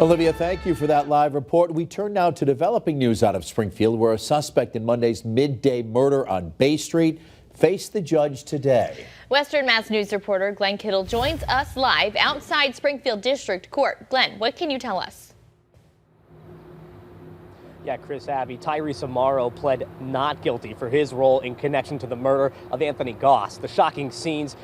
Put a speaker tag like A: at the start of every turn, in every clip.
A: Olivia, thank you for that live report. We turn now to developing news out of Springfield, where a suspect in Monday's midday murder on Bay Street faced the judge today.
B: Western Mass News reporter Glenn Kittle joins us live outside Springfield District Court. Glenn, what can you tell us?
C: Yeah, Chris, Abby, Tyrese Amaro pled not guilty for his role in connection to the murder of Anthony Goss. The shocking scenes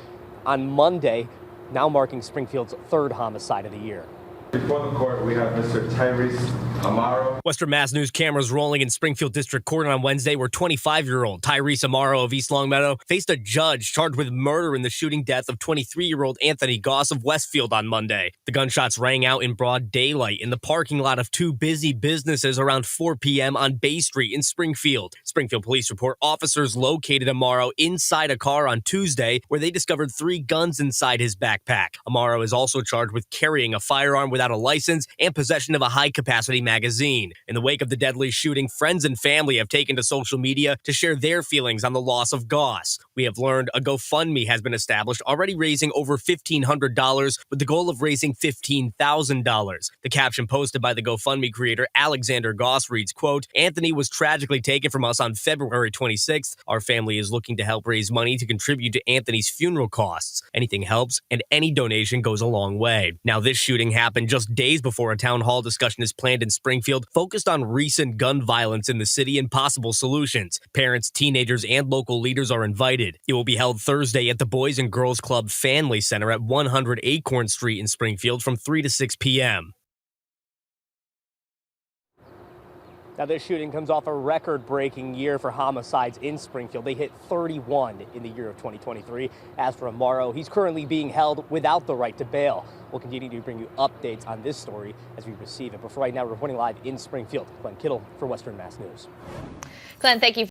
C: on Monday now marking Springfield's third homicide of the year.
D: Before the court, we have Mr. Tyrese Amaro.
E: Western Mass News cameras rolling in Springfield District Court on Wednesday, where 25-year-old Tyrese Amaro of East Longmeadow faced a judge charged with murder in the shooting death of 23-year-old Anthony Goss of Westfield on Monday. The gunshots rang out in broad daylight in the parking lot of two busy businesses around 4 p.m. on Bay Street in Springfield. Springfield police report officers located Amaro inside a car on Tuesday, where they discovered 3 guns inside his backpack. Amaro is also charged with carrying a firearm without a license and possession of a high-capacity magazine. In the wake of the deadly shooting, friends and family have taken to social media to share their feelings on the loss of Goss. We have learned a GoFundMe has been established, already raising over $1,500 with the goal of raising $15,000. The caption posted by the GoFundMe creator Alexander Goss reads, quote, "Anthony was tragically taken from us on February 26th. Our family is looking to help raise money to contribute to Anthony's funeral costs. Anything helps, and any donation goes a long way." Now, this shooting happened just days before a town hall discussion is planned in Springfield focused on recent gun violence in the city and possible solutions. Parents, teenagers, and local leaders are invited. It will be held Thursday at the Boys and Girls Club Family Center at 100 Acorn Street in Springfield from 3 to 6 p.m.
C: Now, this shooting comes off a record-breaking year for homicides in Springfield. They hit 31 in the year of 2023. As for Amaro, he's currently being held without the right to bail. We'll continue to bring you updates on this story as we receive it. But for right now, reporting live in Springfield, Glenn Kittle for Western Mass News.
B: Glenn, thank you.